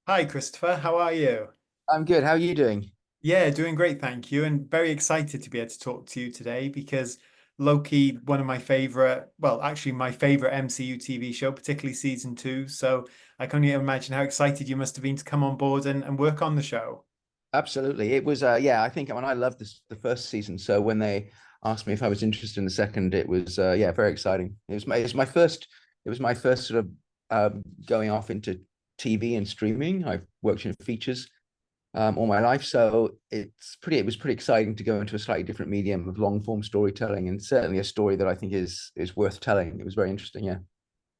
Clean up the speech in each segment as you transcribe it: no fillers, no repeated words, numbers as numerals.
Hi, Christopher. How are you? I'm good. How are you doing? Yeah, doing great, thank you. And very excited to be able to talk to you today because Loki, one of my favorite, well, actually my favorite MCU TV show, particularly season two. So I can only imagine how excited you must have been to come on board and work on the show. Absolutely. It was yeah, I think I loved the first season. So when they asked me if I was interested in the second, it was yeah, very exciting. It was my first sort of going off into TV and streaming. I've worked in features all my life, so it was pretty exciting to go into a slightly different medium of long form storytelling, and certainly a story that I think is worth telling. It was very interesting, yeah.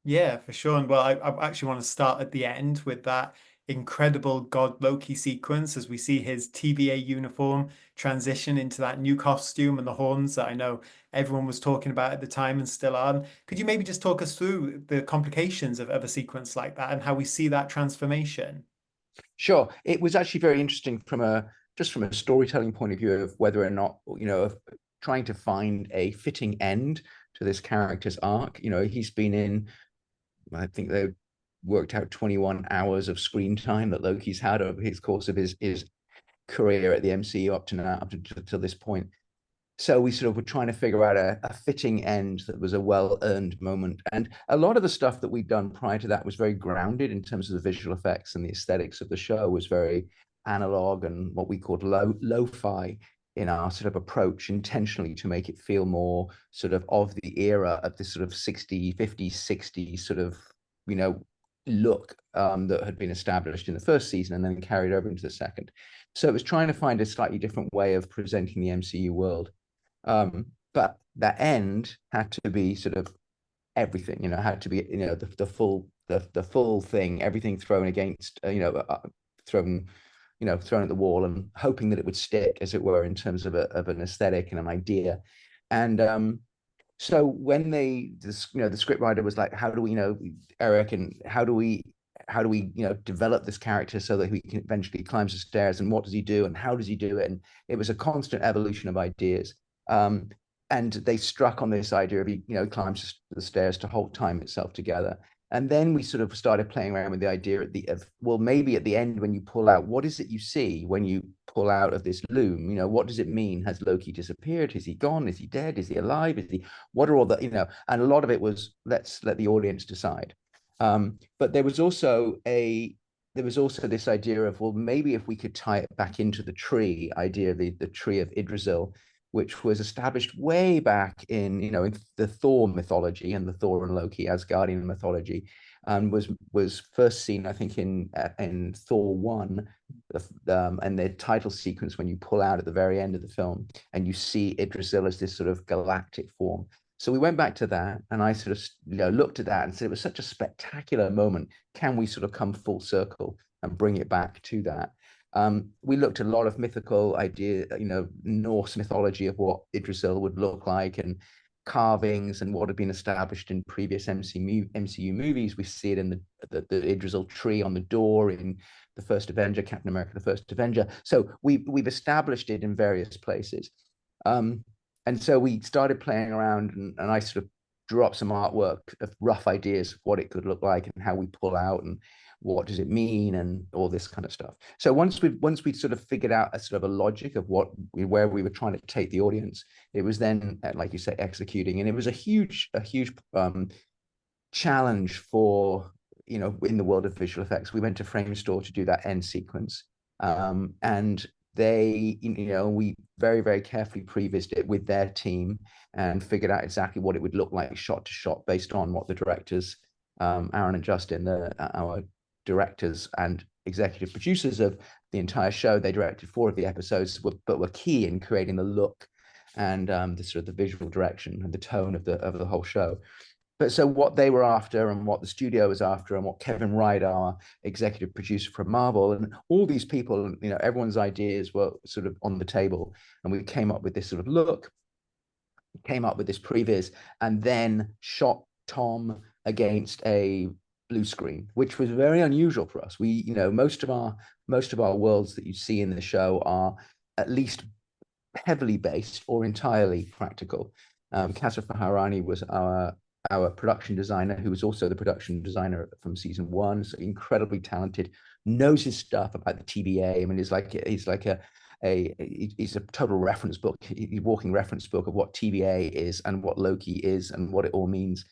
Yeah, for sure. And well, I actually want to start at the end with that incredible God Loki sequence as we see his TVA uniform transition into that new costume and the horns that I know everyone was talking about at the time and still are. Could you maybe just talk us through the complications of a sequence like that and how we see that transformation? Sure. It was actually very interesting from a storytelling point of view of whether or not, of trying to find a fitting end to this character's arc. He's been in, I think they worked out 21 hours of screen time that Loki's had over his course of his career at the MCU up to now, to this point. So we sort of were trying to figure out a fitting end that was a well-earned moment. And a lot of the stuff that we'd done prior to that was very grounded in terms of the visual effects, and the aesthetics of the show was very analog and what we called lo-fi in our sort of approach, intentionally to make it feel more sort of the era of this sort of 60, 50, 60 sort of, you know, look that had been established in the first season and then carried over into the second. So it was trying to find a slightly different way of presenting the MCU world. But that end had to be sort of everything, had to be, the full thing, everything thrown against, thrown, thrown at the wall and hoping that it would stick, as it were, in terms of an aesthetic and an idea. And so when the scriptwriter was like, how do we, Eric, and how do we develop this character so that he can eventually climbs the stairs, and what does he do and how does he do it? And it was a constant evolution of ideas. um, and they struck on this idea of he climbs the stairs to hold time itself together. And then we sort of started playing around with the idea of, well, maybe at the end, when you pull out, what is it you see when you pull out of this loom? What does it mean? Has Loki disappeared? Is he gone? Is he dead? Is he alive? Is he, what are all the, and a lot of it was, let's let the audience decide. But there was also this idea of, well, maybe if we could tie it back into the tree idea, the tree of Idrisil, which was established way back in the Thor mythology and the Thor and Loki Asgardian mythology, and was first seen, I think, in Thor 1, and the title sequence when you pull out at the very end of the film and you see Idrisil as this sort of galactic form. So we went back to that, and I sort of looked at that and said it was such a spectacular moment. Can we sort of come full circle and bring it back to that? We looked at a lot of mythical idea, Norse mythology of what Idrisil would look like, and carvings and what had been established in previous MCU movies. We see it in the Idrisil tree on the door in the first Avenger, Captain America, the first Avenger. So we've established it in various places. Um, and so we started playing around, and I sort of drew up some artwork of rough ideas of what it could look like and how we pull out and what does it mean and all this kind of stuff. So once we sort of figured out a sort of a logic of where we were trying to take the audience, it was then, like you say, executing. And it was a huge challenge for, in the world of visual effects. We went to Frame Store to do that end sequence. And we very, very carefully prevised it with their team and figured out exactly what it would look like shot to shot based on what the directors, Aaron and Justin, our directors and executive producers of the entire show. They directed 4 of the episodes, but were key in creating the look and the sort of the visual direction and the tone of the whole show. But so what they were after, and what the studio was after, and what Kevin Wright, our executive producer from Marvel, and all these people, everyone's ideas were sort of on the table, and we came up with this sort of look, came up with this previs, and then shot Tom against a blue screen, which was very unusual for us. Most of our worlds that you see in the show are at least heavily based or entirely practical. Kasa Faharani was our production designer, who was also the production designer from season 1, so incredibly talented, knows his stuff about the TVA. I mean, he's a total reference book, he's walking reference book of what TVA is and what Loki is and what it all means.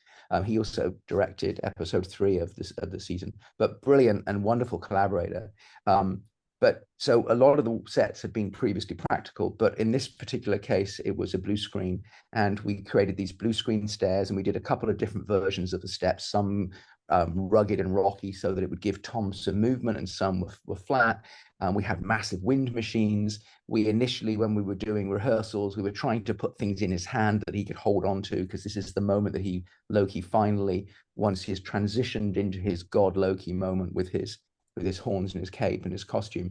He also directed episode 3 of the season, but brilliant and wonderful collaborator. But so a lot of the sets had been previously practical, but in this particular case, it was a blue screen, and we created these blue screen stairs, and we did a couple of different versions of the steps, some rugged and rocky so that it would give Tom some movement, and some were flat. We had massive wind machines. We initially, when we were doing rehearsals, we were trying to put things in his hand that he could hold on to, because this is the moment that Loki finally, once he has transitioned into his God Loki moment with his horns and his cape and his costume,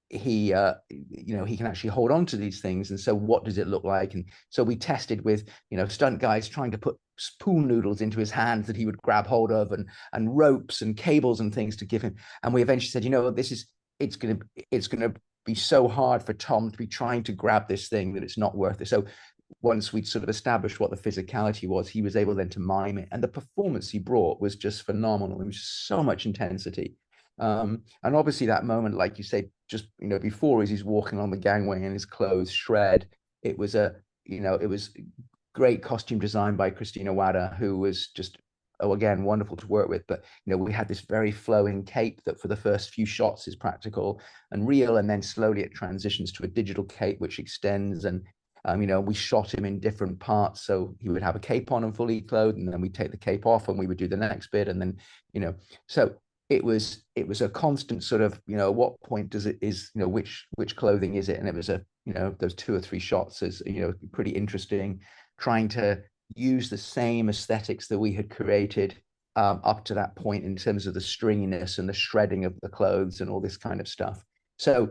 he he can actually hold on to these things. And so what does it look like? And so we tested with stunt guys trying to put spoon noodles into his hands that he would grab hold of, and ropes and cables and things to give him. And we eventually said, it's gonna be so hard for Tom to be trying to grab this thing that it's not worth it. So once we'd sort of established what the physicality was, he was able then to mime it, and the performance he brought was just phenomenal. It was just so much intensity. And obviously that moment, like you say, just before, as he's walking on the gangway and his clothes shred, it was great costume design by Christina Wada, who was just, oh, again, wonderful to work with. But we had this very flowing cape that for the first few shots is practical and real, and then slowly it transitions to a digital cape which extends. And we shot him in different parts, so he would have a cape on and fully clothed, and then we'd take the cape off and we would do the next bit, and then so it was a constant sort of what point does it is which clothing is it, and it was those 2 or 3 shots is pretty interesting, trying to use the same aesthetics that we had created up to that point in terms of the stringiness and the shredding of the clothes and all this kind of stuff. So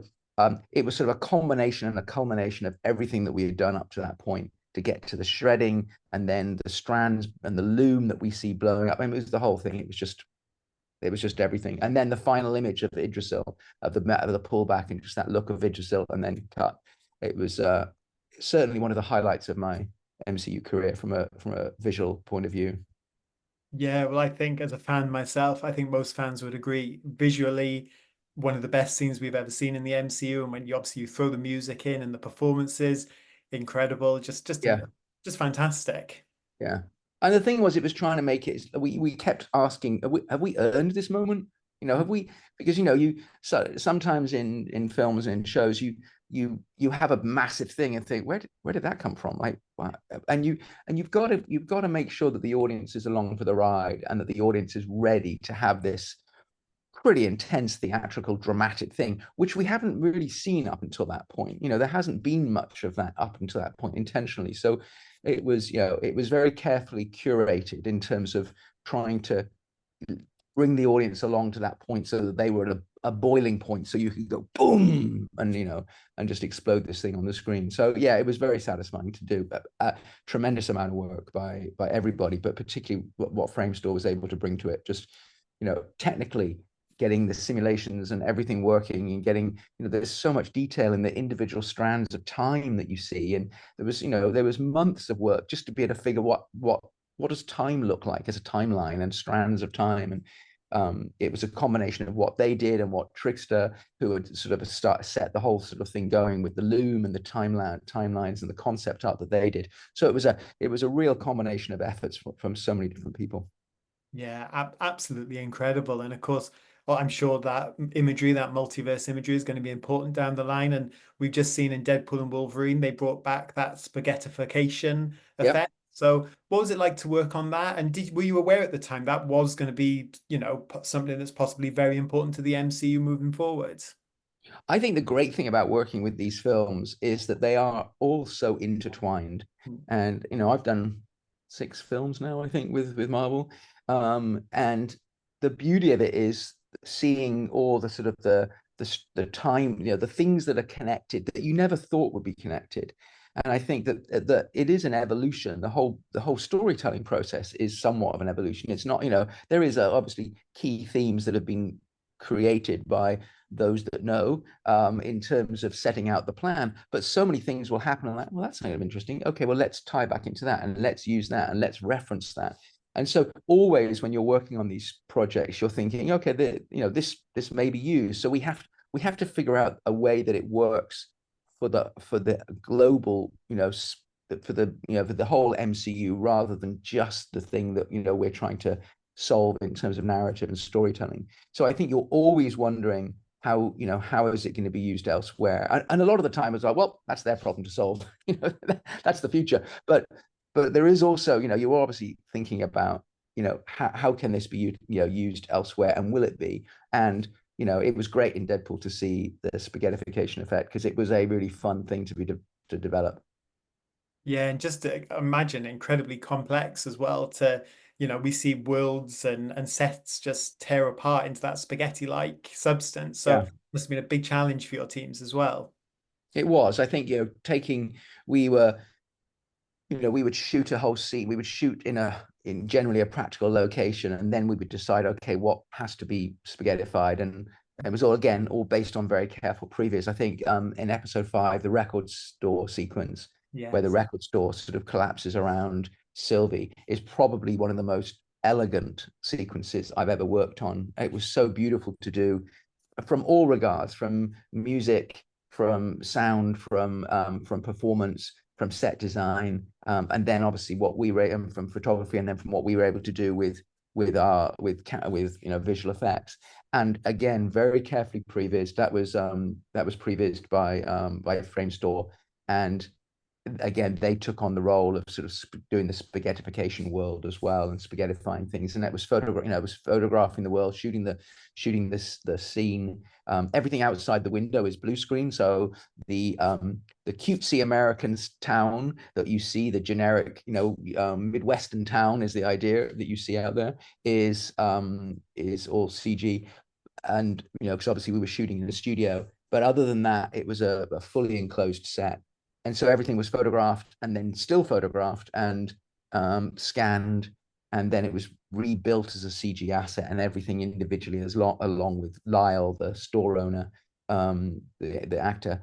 it was sort of a combination and a culmination of everything that we had done up to that point to get to the shredding, and then the strands and the loom that we see blowing up. I mean, it was the whole thing. It was just everything. And then the final image of Idrisil, of the pullback, and just that look of Idrisil and then cut. It was certainly one of the highlights of my MCU career from a visual point of view. Yeah, well, I think as a fan myself, I think most fans would agree. Visually, one of the best scenes we've ever seen in the MCU, and when you throw the music in and the performances, incredible, Yeah, just fantastic. yeah. And the thing was, it was trying to make it. We kept asking, have we earned this moment? Have we? Because so sometimes in films and shows, you have a massive thing and think, where did that come from? Like, wow. And you've got to make sure that the audience is along for the ride, and that the audience is ready to have this pretty intense theatrical dramatic thing, which we haven't really seen up until that point. There hasn't been much of that up until that point intentionally. So it was very carefully curated in terms of trying to bring the audience along to that point, so that they were at a boiling point, so you could go boom and and just explode this thing on the screen. So yeah, it was very satisfying to do. A tremendous amount of work by everybody, but particularly what Framestore was able to bring to it, just technically getting the simulations and everything working, and getting there's so much detail in the individual strands of time that you see, and there was months of work just to be able to figure what does time look like as a timeline and strands of time. And it was a combination of what they did and what Trickster, who had sort of set the whole sort of thing going with the loom and the timelines and the concept art that they did. So it was a real combination of efforts from so many different people. Yeah, absolutely incredible. And of course, well, I'm sure that imagery, that multiverse imagery, is going to be important down the line. And we've just seen in Deadpool and Wolverine, they brought back that spaghettification Yep. effect. So, what was it like to work on that? And were you aware at the time that was going to be, something that's possibly very important to the MCU moving forward? I think the great thing about working with these films is that they are all so intertwined. Mm. And I've done 6 films now, I think, with Marvel. And the beauty of it is seeing all the sort of the time, the things that are connected that you never thought would be connected. And I think that it is an evolution. The whole storytelling process is somewhat of an evolution. It's not, there is obviously key themes that have been created by those that know, in terms of setting out the plan, but so many things will happen, and like, well, that's kind of interesting. Okay, well, let's tie back into that, and let's use that, and let's reference that. And so always when you're working on these projects, you're thinking, okay, this may be used. So we have to figure out a way that it works for the global, for the whole MCU, rather than just the thing that we're trying to solve in terms of narrative and storytelling. So I think you're always wondering how is it going to be used elsewhere, and a lot of the time it's like, well, that's their problem to solve. That's the future. But there is also, you're obviously thinking about, how can this be used elsewhere, and will it be? And it was great in Deadpool to see the spaghettification effect, because it was a really fun thing to develop. Yeah, and just to imagine incredibly complex as well to, we see worlds and sets just tear apart into that spaghetti-like substance. So Yeah, must have been a big challenge for your teams as well. it was. I think, we were we would shoot a whole scene. We would shoot in generally a practical location, and then we would decide, okay, what has to be spaghettified, and it was all based on very careful previous. I think in episode 5, the record store sequence, where the Yes. record store sort of collapses around Sylvie, is probably one of the most elegant sequences I've ever worked on. It was so beautiful to do, from all regards, from music, from sound, from performance, from set design, and then obviously what we were from photography, and then from what we were able to do with visual effects. And again, very carefully prevised. That was prevised by Frame Store, and again, they took on the role of sort of doing the spaghettification world as well, and spaghettifying things. And that was it was photographing the world, shooting the scene. Everything outside the window is blue screen. So the cutesy American town that you see, the generic, Midwestern town, is the idea that you see out there, is all CG. And because obviously we were shooting in the studio, but other than that, it was a fully enclosed set. And so everything was photographed, and then still photographed, and scanned, and then it was rebuilt as a CG asset, and everything individually, along with Lyle, the store owner, the actor.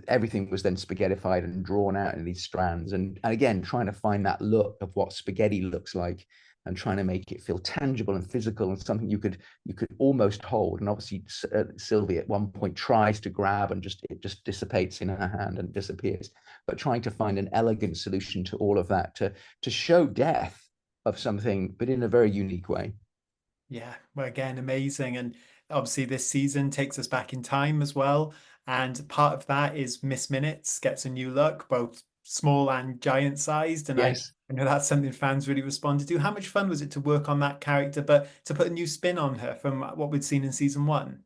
Everything was then spaghettified and drawn out in these strands, and again, trying to find that look of what spaghetti looks like, and trying to make it feel tangible and physical, and something you could almost hold. And obviously Sylvie at one point tries to grab, and it just dissipates in her hand and disappears. But trying to find an elegant solution to all of that, to show death of something, but in a very unique way. Yeah, well, again, amazing. And obviously, this season takes us back in time as well. And part of that is Miss Minutes gets a new look, both small and giant sized. And Yes. I know that's something fans really responded to. How much fun was it to work on that character, but to put a new spin on her from what we'd seen in season one?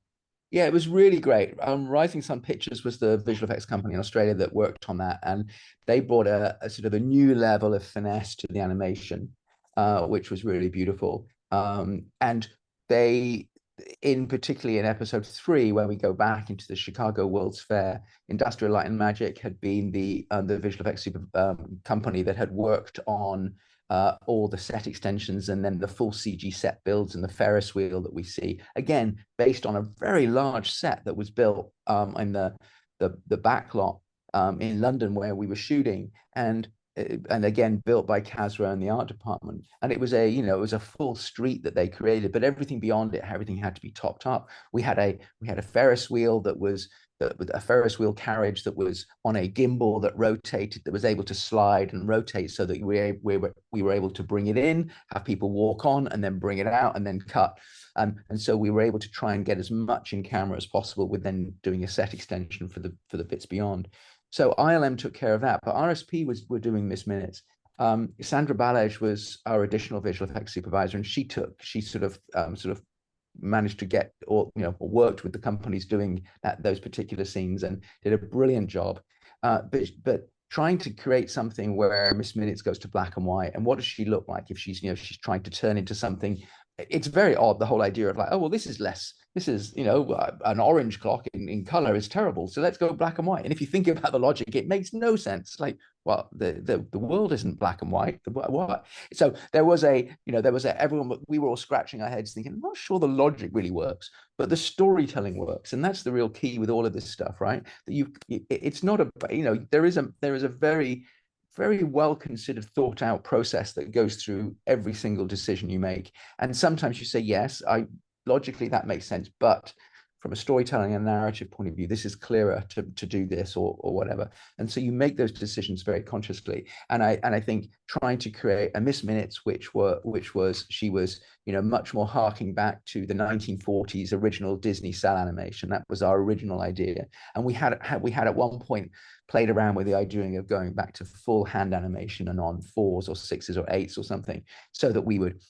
Yeah, it was really great. Rising Sun Pictures was the visual effects company in Australia that worked on that, and they brought a sort of a new level of finesse to the animation, which was really beautiful. And they, in particularly in episode 3, where we go back into the Chicago World's Fair, Industrial Light and Magic had been the visual effects company that had worked on all the set extensions, and then the full CG set builds, and the Ferris wheel that we see, again based on a very large set that was built in the back lot in London where we were shooting, and again built by Kazra and the art department. And it was a full street that they created, but everything beyond it, everything had to be topped up. We had a Ferris wheel that was a Ferris wheel carriage that was on a gimbal that rotated, that was able to slide and rotate, so that we were able to bring it in, have people walk on, and then bring it out, and then cut. And so we were able to try and get as much in camera as possible, with then doing a set extension for the bits beyond. So ILM took care of that, but RSP were doing Miss Minutes. Sandra Balej was our additional visual effects supervisor, and she sort of managed to get, or worked with the companies doing those particular scenes, and did a brilliant job. But trying to create something where Miss Minutes goes to black and white, and what does she look like if she's trying to turn into something? It's very odd, the whole idea of like, oh well, this is an orange clock in color is terrible, so let's go black and white. And if you think about the logic, it makes no sense. Like, well, the world isn't black and white. What? So there was everyone, we were all scratching our heads thinking, I'm not sure the logic really works, but the storytelling works. And that's the real key with all of this stuff, right? That it's not there is a very very well considered, thought out process that goes through every single decision you make. And sometimes you say, yes, I logically that makes sense, but from a storytelling and narrative point of view, this is clearer to do this or whatever. And so you make those decisions very consciously. And I think trying to create a Miss Minutes, which was she was, you know, much more harking back to the 1940s original Disney cell animation. That was our original idea. And we had at one point played around with the idea of going back to full hand animation and on 4s or 6s or 8s or something, so that we would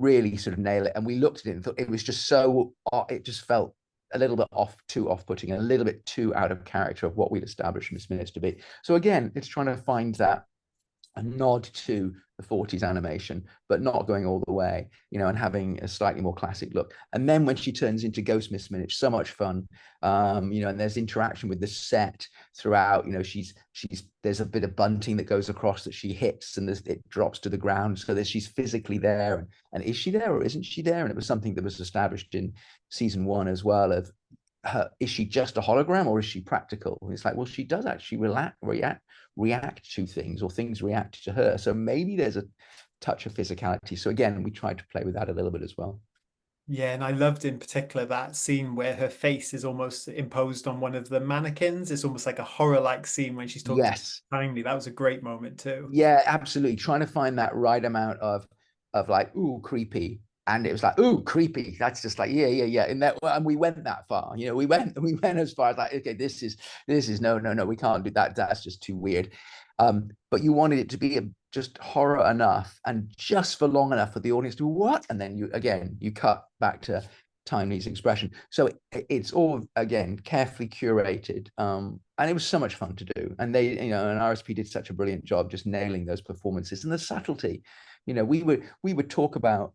really sort of nail it. And we looked at it and thought it was just so, it just felt a little bit too off-putting, and a little bit too out of character of what we'd established Miss Minutes to be. So again, it's trying to find that a nod to the 40s animation, but not going all the way, you know, and having a slightly more classic look. And then when she turns into Ghost Miss Minutes, so much fun, you know, and there's interaction with the set throughout. You know, there's a bit of bunting that goes across that she hits, and it drops to the ground, so that she's physically there. And is she there or isn't she there? And it was something that was established in season 1 as well, of her, is she just a hologram or is she practical? And it's like, well, she does actually react to things, or things react to her. So maybe there's a touch of physicality. So again, we tried to play with that a little bit as well. Yeah, and I loved in particular that scene where her face is almost imposed on one of the mannequins. It's almost like a horror-like scene when she's talking to Yes. kindly. That was a great moment too. Yeah, absolutely. Trying to find that right amount of like, ooh, creepy. And it was like, ooh, creepy. That's just like, yeah, yeah, yeah. And we went that far. You know, we went as far as like, okay, this is no, no, no, we can't do that. That's just too weird. But you wanted it to be just horror enough, and just for long enough for the audience to what? And then you cut back to Timely's expression. So it's all again carefully curated, and it was so much fun to do. And they, you know, and RSP did such a brilliant job just nailing those performances and the subtlety. You know, we would talk about,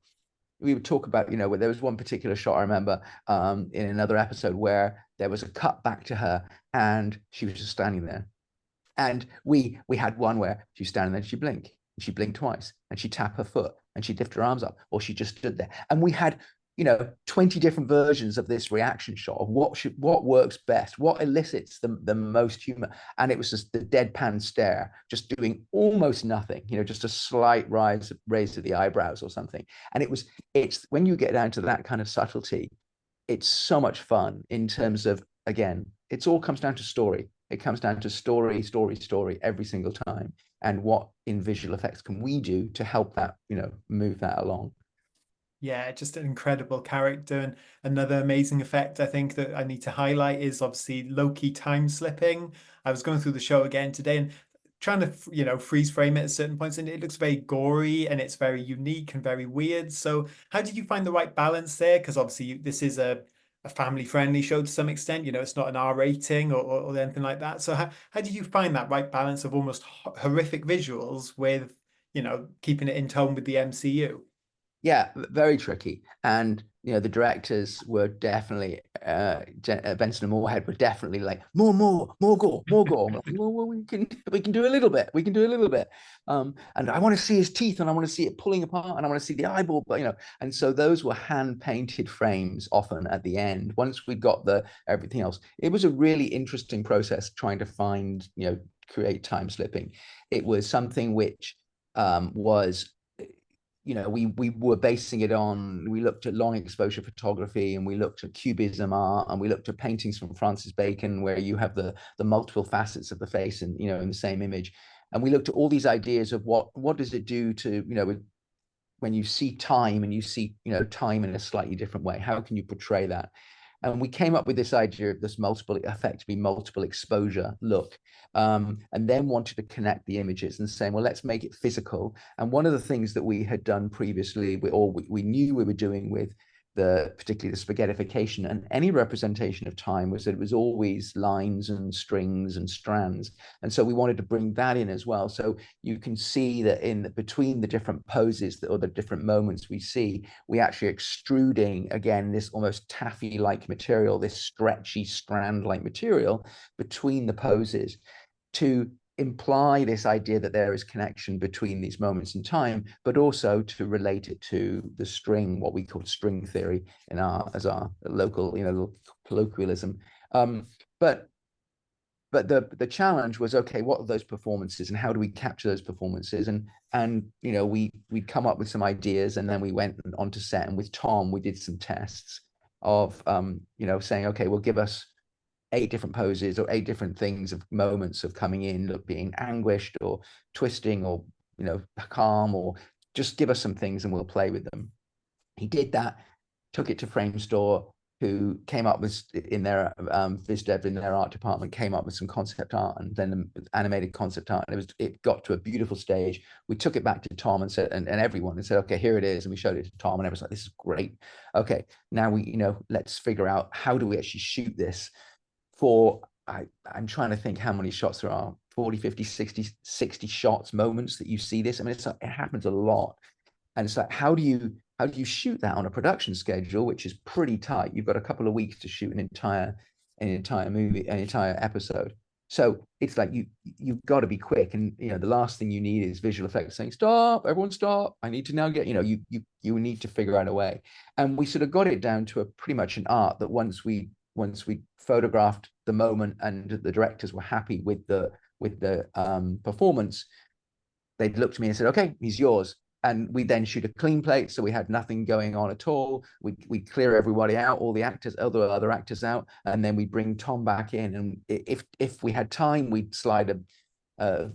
you know, where there was one particular shot I remember, in another episode, where there was a cut back to her and she was just standing there. And we had one where she was standing there and she blinked twice, and she'd tap her foot and she'd lift her arms up, or she just stood there. And we had, you know, 20 different versions of this reaction shot of what works best, what elicits the most humor. And it was just the deadpan stare, just doing almost nothing, you know, just a slight raise of the eyebrows or something. And it's when you get down to that kind of subtlety, it's so much fun in terms of, again, it's all comes down to story. It comes down to story, story, story every single time. And what in visual effects can we do to help that, you know, move that along? Yeah, just an incredible character. And another amazing effect I think that I need to highlight is obviously Loki time slipping. I was going through the show again today and trying to, you know, freeze frame it at certain points, and it looks very gory and it's very unique and very weird. So how did you find the right balance there? Because obviously this is a family friendly show to some extent, you know, it's not an R rating or anything like that. So how did you find that right balance of almost horrific visuals with, you know, keeping it in tone with the MCU? Yeah, very tricky. And you know, the directors were definitely Benson and Moorhead were definitely like more gore, more gore. I'm like, well, we can do a little bit. We can do a little bit. And I want to see his teeth, and I want to see it pulling apart, and I want to see the eyeball. But you know, and so those were hand painted frames often at the end. Once we got the everything else, it was a really interesting process trying to find, you know, create time slipping. It was something which was, you know, we were basing it on, we looked at long exposure photography, and we looked at cubism art, and we looked at paintings from Francis Bacon, where you have the multiple facets of the face, and you know, in the same image. And we looked at all these ideas of what does it do to, you know, when you see time, and you see, you know, time in a slightly different way, how can you portray that? And we came up with this idea of this multiple, effectively multiple exposure look, and then wanted to connect the images and saying, well, let's make it physical. And one of the things that we had done previously, we knew we were doing with particularly the spaghettification and any representation of time, was that it was always lines and strings and strands. And so we wanted to bring that in as well. So you can see that between the different poses or the different moments we see, we actually extruding again this almost taffy-like material, this stretchy strand-like material between the poses, to imply this idea that there is connection between these moments in time, but also to relate it to the string, what we call string theory as our local, you know, colloquialism. But but the challenge was, okay, what are those performances and how do we capture those performances? And you know, we'd come up with some ideas, and then we went onto set, and with Tom we did some tests of you know, saying, okay, well, give us 8 different poses or 8 different things of moments of coming in, look, being anguished or twisting or, you know, calm, or just give us some things and we'll play with them. He did that, took it to Framestore, who came up with, in their viz dev, in their art department, came up with some concept art and then animated concept art. And it got to a beautiful stage. We took it back to Tom and said, and everyone, and said, okay, here it is. And we showed it to Tom, and everyone's like, this is great. Okay, now we, you know, let's figure out how do we actually shoot this for, I'm trying to think how many shots there are, 40, 50, 60 shots, moments that you see this. I mean, it's like, it happens a lot. And it's like, how do you shoot that on a production schedule, which is pretty tight? You've got a couple of weeks to shoot an entire movie, an entire episode. So it's like you've got to be quick. And you know, the last thing you need is visual effects saying, stop, everyone stop. I need to now get, you know, you need to figure out a way. And we sort of got it down to a pretty much an art that once we photographed the moment and the directors were happy with the performance, they'd look to me and said, okay, he's yours. And we then shoot a clean plate, so we had nothing going on at all. We clear everybody out, all the actors, other actors out, and then we bring Tom back in. And if we had time, we'd slide a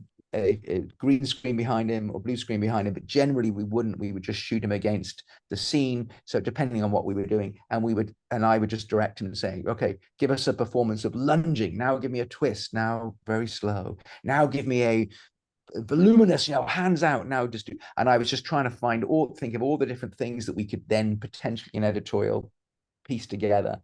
green screen behind him or blue screen behind him, but generally we wouldn't. We would just shoot him against the scene. So depending on what we were doing, and I would just direct him and say, okay, give us a performance of lunging. Now give me a twist. Now very slow. Now give me a voluminous, you know, hands out. Now just do. And I was just trying to think of all the different things that we could then potentially in editorial piece together.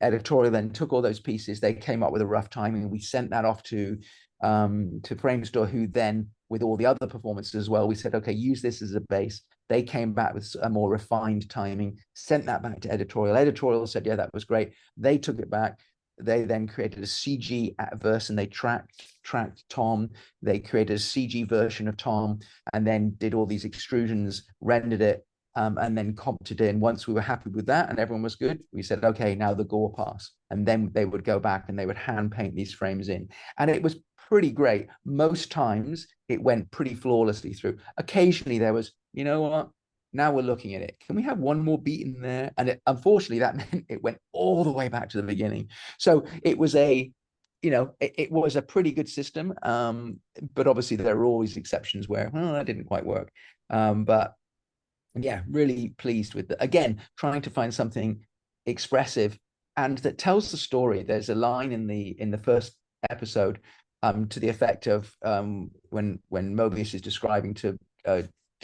Editorial then took all those pieces, they came up with a rough timing, and we sent that off to Framestore, who then, with all the other performances as well, we said, okay, use this as a base. They came back with a more refined timing, sent that back to editorial. Editorial said, yeah, that was great. They took it back. They then created a CG verse, and they tracked Tom. They created a CG version of Tom, and then did all these extrusions, rendered it, and then comped it in. Once we were happy with that and everyone was good, we said, okay, now the gore pass. And then they would go back and they would hand paint these frames in. And it was pretty great. Most times it went pretty flawlessly through. Occasionally there was, you know what? Now we're looking at it. Can we have one more beat in there? And unfortunately, that meant it went all the way back to the beginning. So it was it was a pretty good system. But obviously there are always exceptions where, well, that didn't quite work. But yeah, really pleased with again, trying to find something expressive and that tells the story. There's a line in the first episode to the effect of when Mobius is describing to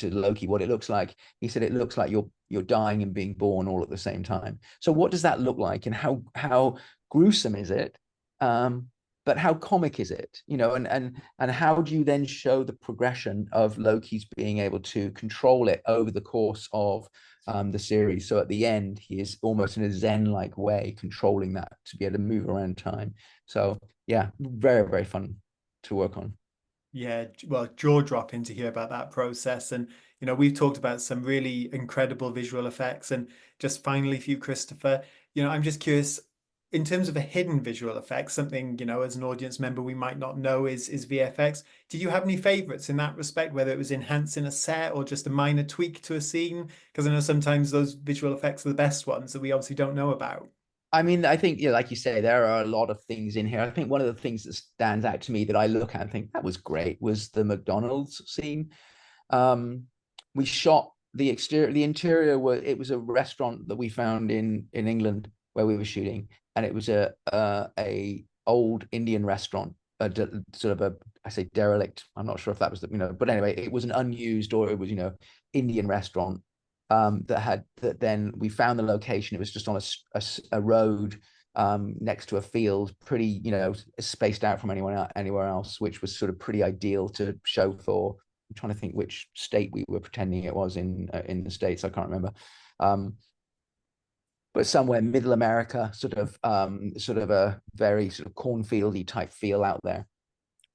Loki what it looks like. He said it looks like you're dying and being born all at the same time. So what does that look like, and how gruesome is it? But how comic is it? You know, and how do you then show the progression of Loki's being able to control it over the course of the series? So at the end, he is almost in a Zen-like way controlling that to be able to move around time. So yeah, very, very fun to work on. Yeah, well, jaw-dropping to hear about that process. And, you know, we've talked about some really incredible visual effects. And just finally for you, Christopher, you know, I'm just curious, in terms of a hidden visual effect, something, you know, as an audience member, we might not know is VFX. Did you have any favorites in that respect, whether it was enhancing a set or just a minor tweak to a scene? Because I know sometimes those visual effects are the best ones that we obviously don't know about. I mean, I think, yeah, like you say, there are a lot of things in here. I think one of the things that stands out to me that I look at and think that was great was the McDonald's scene. We shot the exterior, the interior was, it was a restaurant that we found in England where we were shooting, and it was a old Indian restaurant, sort of a, I say derelict. I'm not sure if that was the, you know, but anyway, it was an unused, or it was, you know, Indian restaurant that then we found the location. It was just on a road next to a field, pretty, you know, spaced out from anywhere else, which was sort of pretty ideal to show for. I'm trying to think which state we were pretending it was in the States. I can't remember. But somewhere middle America, sort of a very sort of cornfieldy type feel out there,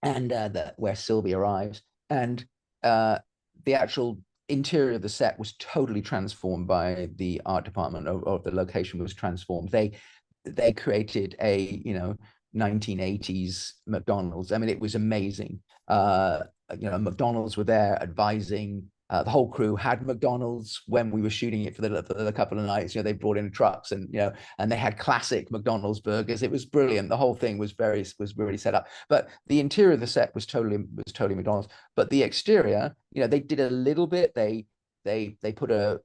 and where Sylvie arrives, and the actual interior of the set was totally transformed by the art department, of the location was transformed. They created a, you know, 1980s McDonald's. I mean, it was amazing. You know, McDonald's were there advising. The whole crew had McDonald's when we were shooting it for the couple of nights. You know, they brought in trucks, and you know, and they had classic McDonald's burgers. It was brilliant. The whole thing was really set up. But the interior of the set was totally McDonald's. But the exterior, you know, they did a little bit. They put a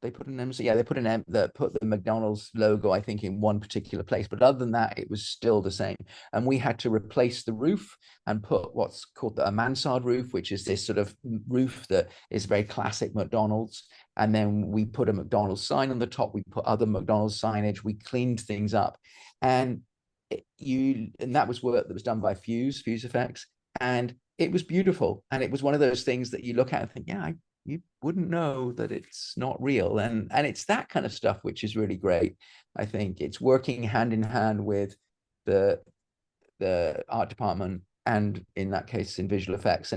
they put an MC, yeah, they put an M that put the McDonald's logo, I think, in one particular place. But other than that, it was still the same. And we had to replace the roof and put what's called a mansard roof, which is this sort of roof that is very classic McDonald's. And then we put a McDonald's sign on the top. We put other McDonald's signage. We cleaned things up, and that was work that was done by Fuse Effects, and it was beautiful. And it was one of those things that you look at and think, yeah, you wouldn't know that it's not real. And it's that kind of stuff which is really great. I think it's working hand in hand with the art department, and in that case in visual effects,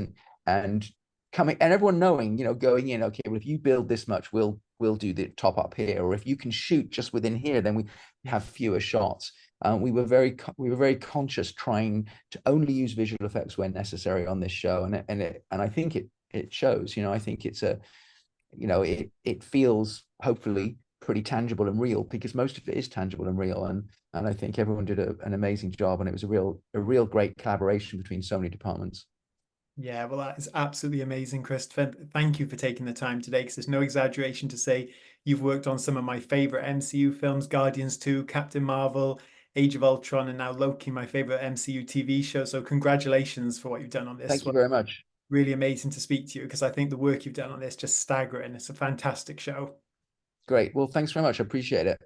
and coming, and everyone knowing, you know, going in, okay, well, if you build this much, we'll do the top up here, or if you can shoot just within here, then we have fewer shots. We were very conscious trying to only use visual effects when necessary on this show, and I think it shows. You know, I think it's you know, it feels hopefully pretty tangible and real, because most of it is tangible and real, and I think everyone did an amazing job, and it was a real great collaboration between so many departments. Yeah, well, that is absolutely amazing, Christopher. Thank you for taking the time today, because there's no exaggeration to say you've worked on some of my favorite MCU films: Guardians 2, Captain Marvel, Age of Ultron, and now Loki, my favorite MCU TV show. So congratulations for what you've done on this Thank you one. very much. Really amazing to speak to you, because I think the work you've done on this just staggering. It's a fantastic show. Great. Well, thanks very much. I appreciate it.